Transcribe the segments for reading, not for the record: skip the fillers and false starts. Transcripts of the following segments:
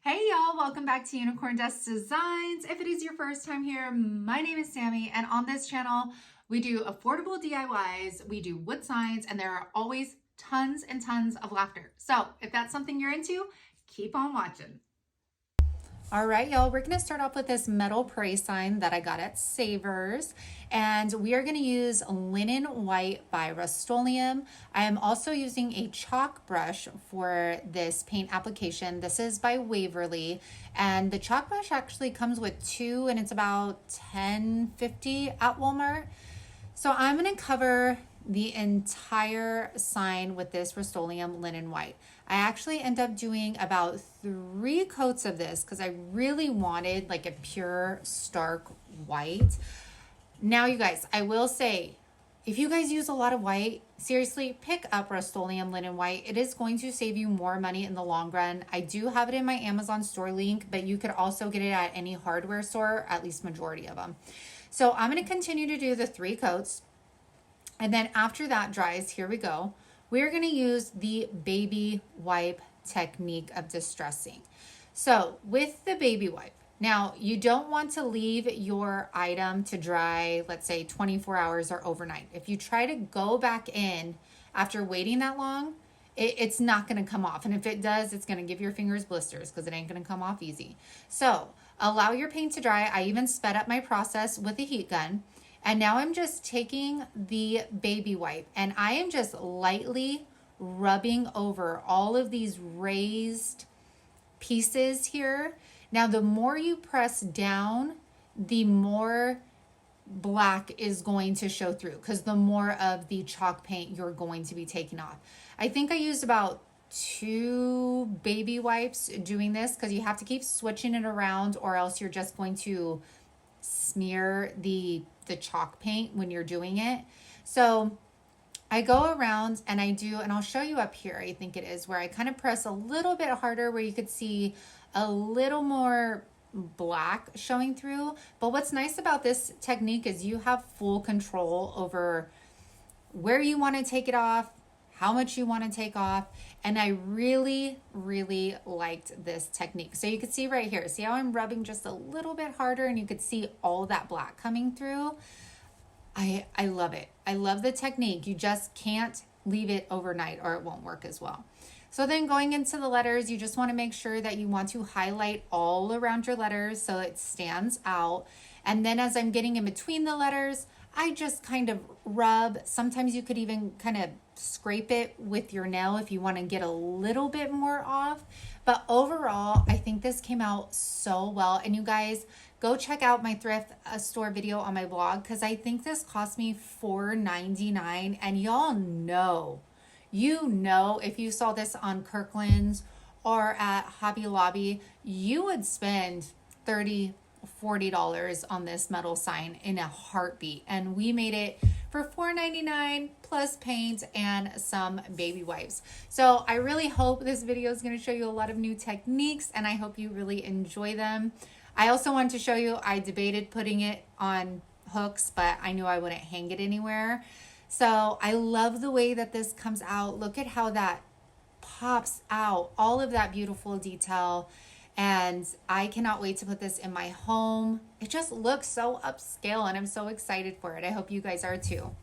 Hey y'all, welcome back to Unicorn Dust Designs. If it is your first time here, my name is Sammy, and on this channel, we do affordable DIYs, we do wood signs, and there are always tons and tons of laughter. So if that's something you're into, keep on watching. All right, y'all, we're gonna start off with this metal praise sign that I got at Savers, and we are gonna use linen white by Rust-Oleum. I am also using a chalk brush for this paint application. This is by Waverly, and the chalk brush actually comes with two, and it's about $10.50 at Walmart. So I'm gonna cover the entire sign with this Rust-Oleum linen white. I actually end up doing about 3 coats of this because I really wanted like a pure stark white. Now you guys, I will say, if you guys use a lot of white, seriously, pick up Rust-Oleum linen white. It is going to save you more money in the long run. I do have it in my Amazon store link, but you could also get it at any hardware store, at least majority of them. So I'm going to continue to do the 3 coats. And then after that dries, here we go. We're going to use the baby wipe technique of distressing. So with the baby wipe, now you don't want to leave your item to dry, let's say 24 hours or overnight. If you try to go back in after waiting that long, it's not going to come off. And if it does, it's going to give your fingers blisters because it ain't going to come off easy. So allow your paint to dry. I even sped up my process with a heat gun. And now I'm just taking the baby wipe and I am just lightly rubbing over all of these raised pieces here. Now, the more you press down, the more black is going to show through because the more of the chalk paint you're going to be taking off. I think I used about 2 baby wipes doing this because you have to keep switching it around or else you're just going to smear the chalk paint when you're doing it. So I go around and I do, and I'll show you up here, I think it is, where I kind of press a little bit harder where you could see a little more black showing through. But what's nice about this technique is you have full control over where you want to take it off, how much you want to take off. And I really, really liked this technique. So you can see right here, see how I'm rubbing just a little bit harder and you could see all that black coming through. I love it. I love the technique. You just can't leave it overnight or it won't work as well. So then going into the letters, you just want to make sure that you want to highlight all around your letters so it stands out. And then as I'm getting in between the letters, I just kind of rub. Sometimes you could even kind of scrape it with your nail if you want to get a little bit more off. But overall, I think this came out so well. And you guys, go check out my thrift store video on my blog because I think this cost me $4.99. And y'all know, if you saw this on Kirkland's or at Hobby Lobby, you would spend $30-$40 on this metal sign in a heartbeat. And we made it for $4.99 plus paint and some baby wipes. So I really hope this video is going to show you a lot of new techniques and I hope you really enjoy them. I also wanted to show you, I debated putting it on hooks, but I knew I wouldn't hang it anywhere. So I love the way that this comes out. Look at how that pops out, all of that beautiful detail. And I cannot wait to put this in my home. It just looks so upscale and I'm so excited for it. I hope you guys are too.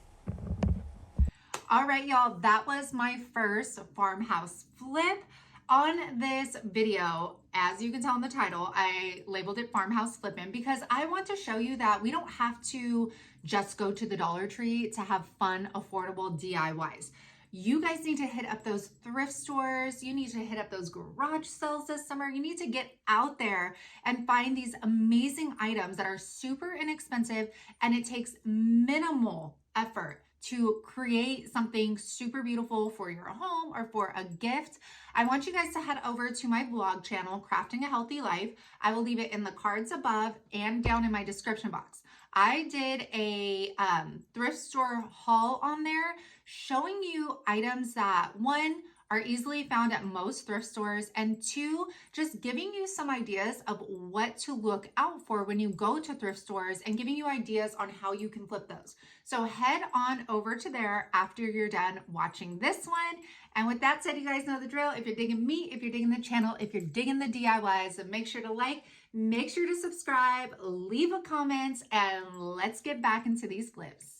All right, y'all, that was my first farmhouse flip. On this video, as you can tell in the title, I labeled it Farmhouse Flippin' because I want to show you that we don't have to just go to the Dollar Tree to have fun, affordable DIYs. You guys need to hit up those thrift stores. You need to hit up those garage sales this summer. You need to get out there and find these amazing items that are super inexpensive and it takes minimal effort to create something super beautiful for your home or for a gift. I want you guys to head over to my vlog channel, Crafting a Healthy Life. I will leave it in the cards above and down in my description box. I did a thrift store haul on there showing you items that, one, are easily found at most thrift stores, and two, just giving you some ideas of what to look out for when you go to thrift stores and giving you ideas on how you can flip those. So head on over to there after you're done watching this one. And with that said, you guys know the drill. If you're digging me, if you're digging the channel, if you're digging the DIYs, then make sure to like, make sure to subscribe, leave a comment, and let's get back into these flips.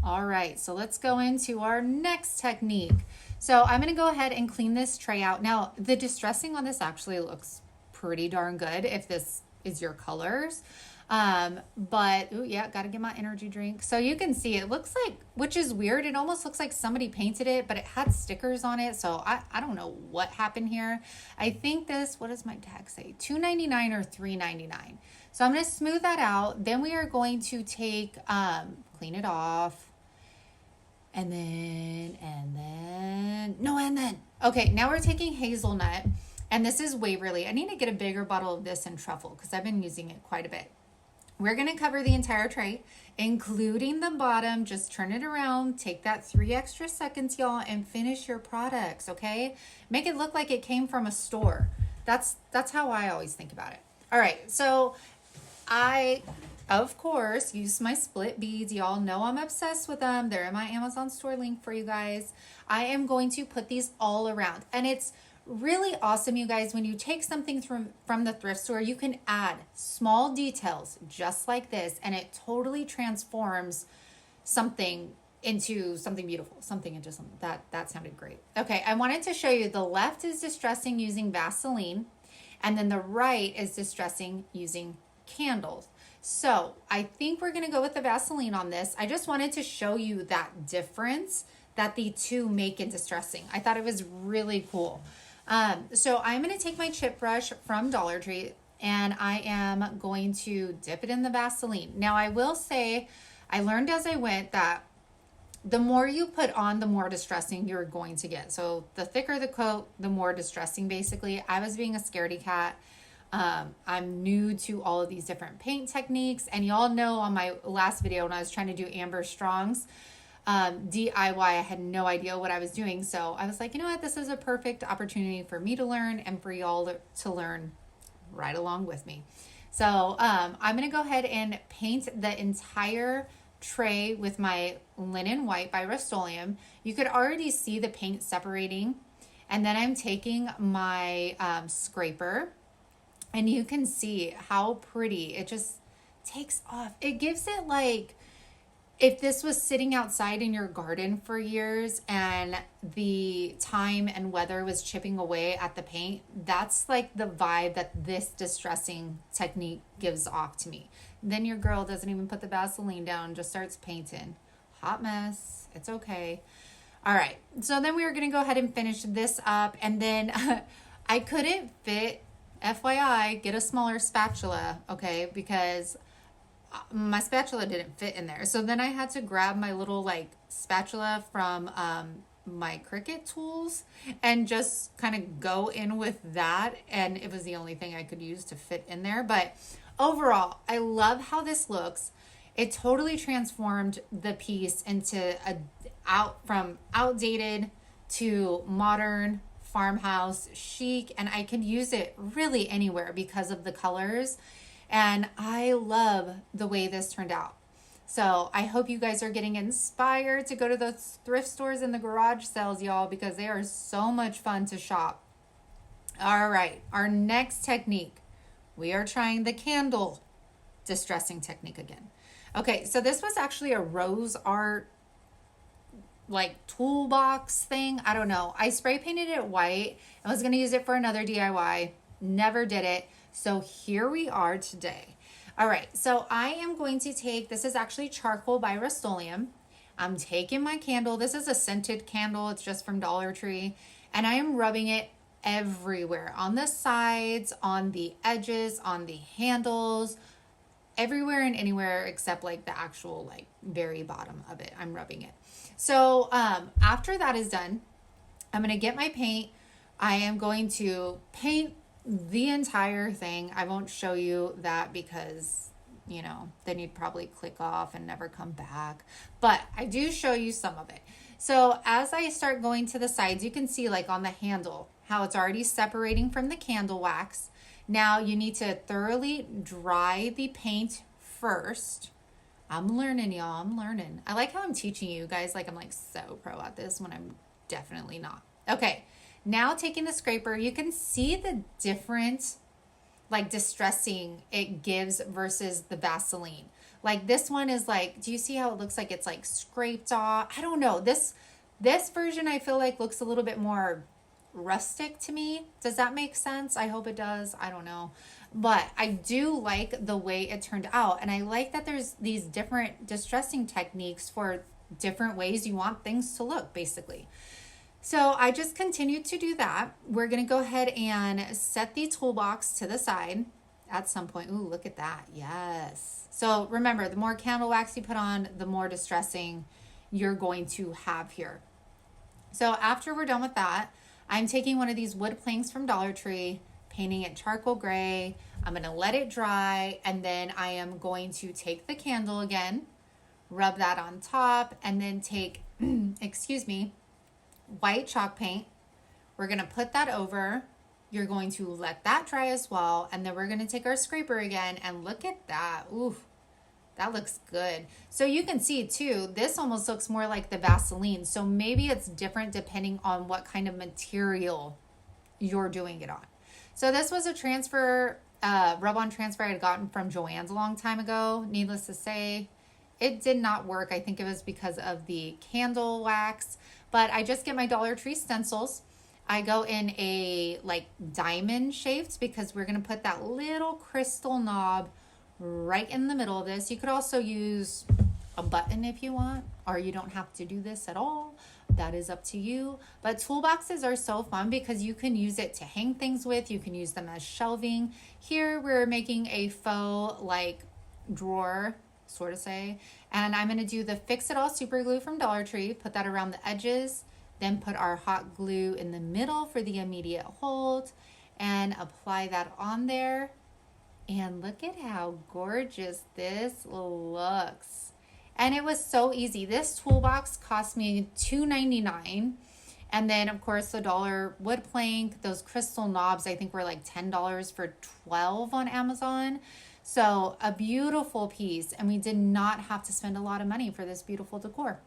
All right, so let's go into our next technique. So I'm gonna go ahead and clean this tray out. Now, the distressing on this actually looks pretty darn good if this is your colors. But, ooh, yeah, gotta get my energy drink. So you can see it looks like, which is weird, it almost looks like somebody painted it, but it had stickers on it. So I don't know what happened here. I think this, what does my tag say? $2.99 or $3.99. So I'm gonna smooth that out. Then we are going to take, clean it off. And then. Okay, now we're taking hazelnut. And this is Waverly. I need to get a bigger bottle of this and truffle because I've been using it quite a bit. We're going to cover the entire tray, including the bottom. Just turn it around, take that 3 extra seconds, y'all, and finish your products, okay? Make it look like it came from a store. That's how I always think about it. All right, so I, of course, use my split beads. Y'all know I'm obsessed with them. They're in my Amazon store link for you guys. I am going to put these all around, and it's really awesome, you guys. When you take something from the thrift store, you can add small details just like this, and it totally transforms something into something beautiful, something into something. That sounded great. Okay, I wanted to show you the left is distressing using Vaseline, and then the right is distressing using candles. So I think we're gonna go with the Vaseline on this. I just wanted to show you that difference that the two make in distressing. I thought it was really cool. So I'm going to take my chip brush from Dollar Tree and I am going to dip it in the Vaseline. Now I will say, I learned as I went that the more you put on, the more distressing you're going to get. So the thicker the coat, the more distressing basically. I was being a scaredy cat. I'm new to all of these different paint techniques, and y'all know on my last video when I was trying to do Amber Strong's DIY, I had no idea what I was doing. So I was like, you know what, this is a perfect opportunity for me to learn and for y'all to learn right along with me. So I'm going to go ahead and paint the entire tray with my linen white by Rust-Oleum. You could already see the paint separating. And then I'm taking my scraper, and you can see how pretty it just takes off. It gives it like, if this was sitting outside in your garden for years and the time and weather was chipping away at the paint, that's like the vibe that this distressing technique gives off to me. Then your girl doesn't even put the Vaseline down, just starts painting. Hot mess. It's okay. All right. So then we are going to go ahead and finish this up. And then I couldn't fit, FYI, get a smaller spatula, okay, because my spatula didn't fit in there. So then I had to grab my little like spatula from my Cricut tools and just kind of go in with that, and it was the only thing I could use to fit in there. But overall, I love how this looks. It totally transformed the piece into from outdated to modern, farmhouse, chic, and I could use it really anywhere because of the colors. And I love the way this turned out. So I hope you guys are getting inspired to go to those thrift stores and the garage sales, y'all, because they are so much fun to shop. All right, our next technique. We are trying the candle distressing technique again. Okay, so this was actually a rose art like toolbox thing. I don't know. I spray painted it white. I was going to use it for another DIY. Never did it. So here we are today. All right, so I am going to take, this is actually charcoal by Rust-Oleum. I'm taking my candle. This is a scented candle. It's just from Dollar Tree. And I am rubbing it everywhere, on the sides, on the edges, on the handles, everywhere and anywhere except like the actual like very bottom of it. I'm rubbing it. So after that is done, I'm going to get my paint. I am going to paint the entire thing. I won't show you that because, you know, then you'd probably click off and never come back. But I do show you some of it. So as I start going to the sides, you can see like on the handle, how it's already separating from the candle wax. Now you need to thoroughly dry the paint first. I'm learning, y'all. I'm learning. I like how I'm teaching you guys like I'm like so pro at this when I'm definitely not. Okay, now taking the scraper, you can see the different like distressing it gives versus the Vaseline. Like this one is like, do you see how it looks like it's like scraped off? I don't know. This version I feel like looks a little bit more rustic to me. Does that make sense? I hope it does. I don't know. But I do like the way it turned out. And I like that there's these different distressing techniques for different ways you want things to look, basically. So I just continued to do that. We're going to go ahead and set the toolbox to the side at some point. Ooh, look at that. Yes. So remember, the more candle wax you put on, the more distressing you're going to have here. So after we're done with that, I'm taking one of these wood planks from Dollar Tree, painting it charcoal gray. I'm going to let it dry, and then I am going to take the candle again, rub that on top, and then take, excuse me, white chalk paint. We're going to put that over. You're going to let that dry as well, and then we're going to take our scraper again, and look at that. Ooh, that looks good. So you can see too, this almost looks more like the Vaseline. So maybe it's different depending on what kind of material you're doing it on. So this was a transfer, rub-on transfer I had gotten from Joann's a long time ago. Needless to say, it did not work. I think it was because of the candle wax, but I just get my Dollar Tree stencils. I go in a like diamond shaped because we're going to put that little crystal knob right in the middle of this. You could also use a button if you want, or you don't have to do this at all. That is up to you. But toolboxes are so fun because you can use it to hang things with. You can use them as shelving. Here we're making a faux like drawer, sort of say. And I'm going to do the Fix It All super glue from Dollar Tree. Put that around the edges. Then put our hot glue in the middle for the immediate hold. And apply that on there. And look at how gorgeous this looks. And it was so easy. This toolbox cost me $2.99. And then, of course, the dollar wood plank. Those crystal knobs, I think, were like $10 for 12 on Amazon. So a beautiful piece. And we did not have to spend a lot of money for this beautiful decor.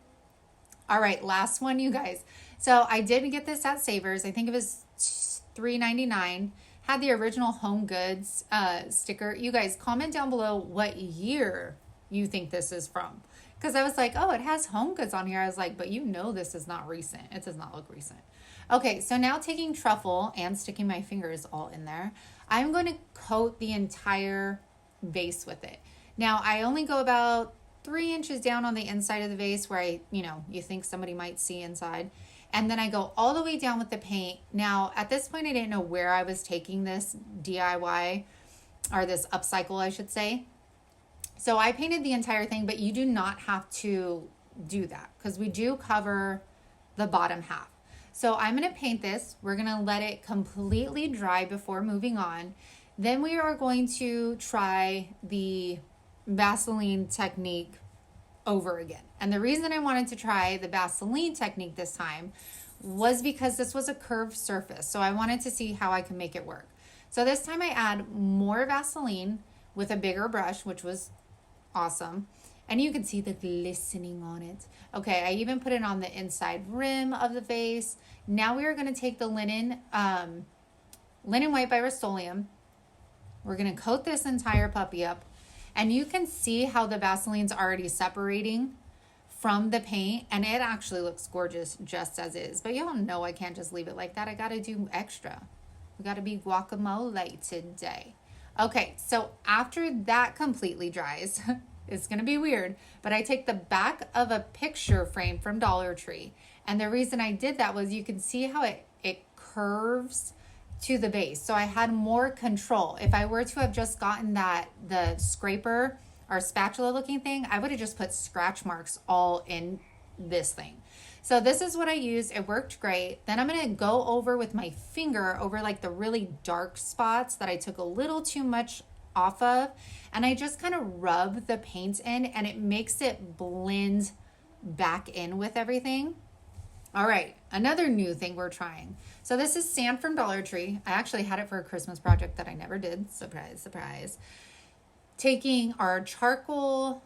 All right, last one, you guys. So I did get this at Savers. I think it was $3.99. Had the original Home Goods sticker. You guys, comment down below what year you think this is from. Because I was like, oh, it has Home Goods on here. I was like, but you know this is not recent. It does not look recent. Okay, so now taking truffle and sticking my fingers all in there, I'm going to coat the entire vase with it. Now, I only go about 3 inches down on the inside of the vase where you think somebody might see inside. And then I go all the way down with the paint. Now, at this point, I didn't know where I was taking this DIY, or this upcycle, I should say. So I painted the entire thing, but you do not have to do that because we do cover the bottom half. So I'm going to paint this. We're going to let it completely dry before moving on. Then we are going to try the Vaseline technique over again. And the reason I wanted to try the Vaseline technique this time was because this was a curved surface. So I wanted to see how I can make it work. So this time I add more Vaseline with a bigger brush, which was awesome. And you can see the glistening on it. Okay, I even put it on the inside rim of the vase. Now we are going to take the linen white by Rust-Oleum. We're going to coat this entire puppy up. And you can see how the Vaseline's already separating from the paint. And it actually looks gorgeous just as is. But y'all know I can't just leave it like that. I got to do extra. We got to be guacamole today. Okay, so after that completely dries, it's going to be weird, but I take the back of a picture frame from Dollar Tree. And the reason I did that was you can see how it curves to the base. So I had more control. If I were to have just gotten the scraper or spatula looking thing, I would have just put scratch marks all in this thing. So this is what I used. It worked great. Then I'm going to go over with my finger over like the really dark spots that I took a little too much off of. And I just kind of rub the paint in and it makes it blend back in with everything. All right, another new thing we're trying. So this is sand from Dollar Tree. I actually had it for a Christmas project that I never did. Surprise, surprise. Taking our charcoal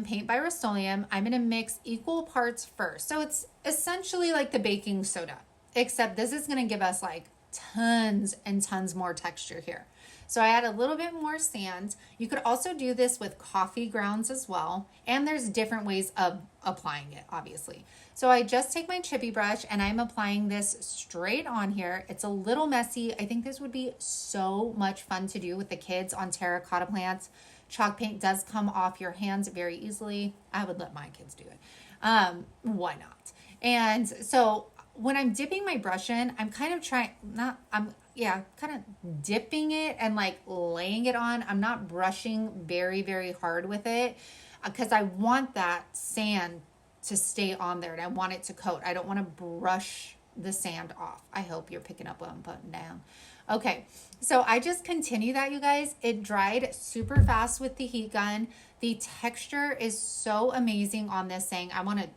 paint by Rust-Oleum, I'm going to mix equal parts first. So it's essentially like the baking soda, except this is going to give us like tons and tons more texture here. So I add a little bit more sand. You could also do this with coffee grounds as well. And there's different ways of applying it, obviously. So I just take my chippy brush and I'm applying this straight on here. It's a little messy. I think this would be so much fun to do with the kids on terracotta plants. Chalk paint does come off your hands very easily. I would let my kids do it. Why not? And so when I'm dipping my brush in, I'm kind of kind of dipping it and like laying it on. I'm not brushing very, very hard with it because I want that sand to stay on there and I want it to coat. I don't want to brush the sand off. I hope you're picking up what I'm putting down. Okay, so I just continue that, you guys. It dried super fast with the heat gun. The texture is so amazing on this thing. I want to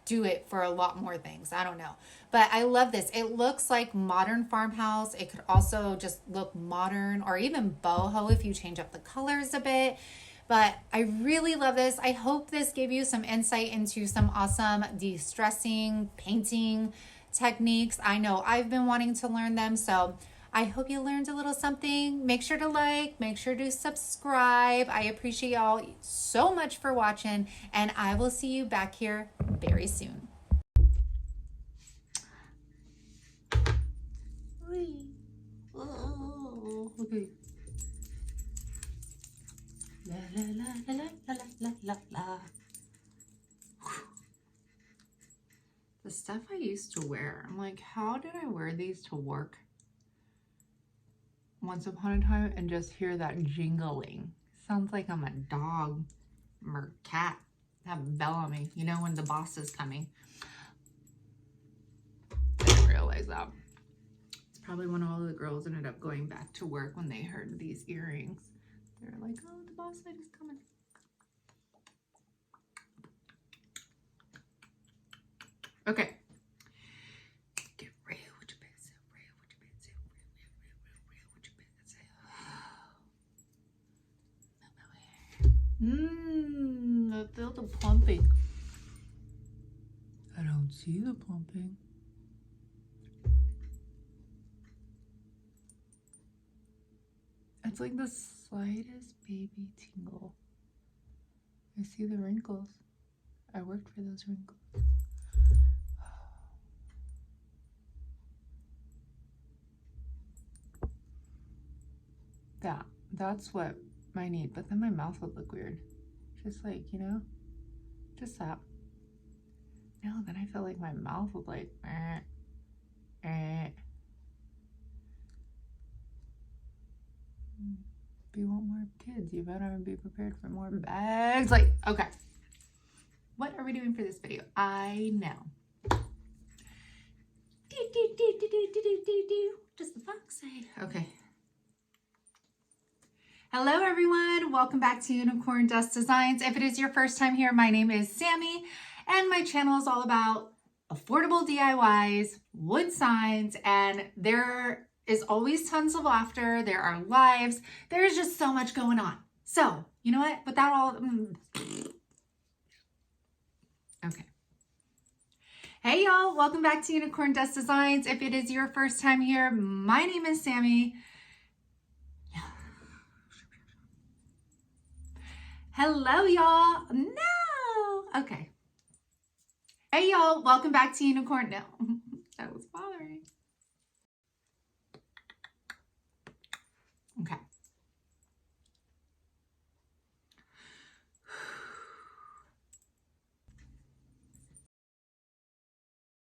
do it for a lot more things. I don't know. But I love this. It looks like modern farmhouse. It could also just look modern or even boho if you change up the colors a bit. But I really love this. I hope this gave you some insight into some awesome de-stressing painting techniques. I know I've been wanting to learn them, so I hope you learned a little something. Make sure to like, make sure to subscribe. I appreciate y'all so much for watching, and I will see you back here very soon. Oh, okay. La la la la la la la la. The stuff I used to wear, I'm like, how did I wear these to work once upon a time and just hear that jingling? Sounds like I'm a dog or cat. Have bell on me, you know, when the boss is coming. I didn't realize that. It's probably when all the girls ended up going back to work when they heard these earrings. They're like, oh, the boss lady is coming. Okay. Get real with your pencil, real with your pencil, real with your pencil. I feel the plumping. I don't see the plumping. It's like the slightest baby tingle. I see the wrinkles. I worked for those wrinkles. That's what I need, but then my mouth would look weird. Just like, you know, just that. No, then I feel like my mouth would like, If you want more kids, you better be prepared for more bags. Like, okay. What are we doing for this video? I know. Does the fox say? Okay. Hello everyone, welcome back to Unicorn Dust Designs. If it is your first time here, my name is Sammy and my channel is all about affordable DIYs, wood signs, and there is always tons of laughter. There are lives. There's just so much going on. So, you know what? Without all... Okay. Hey y'all, welcome back to Unicorn Dust Designs. If it is your first time here, my name is Sammy. Hello, y'all. No. Okay. Hey, y'all. Welcome back to Unicorn. No, that was bothering.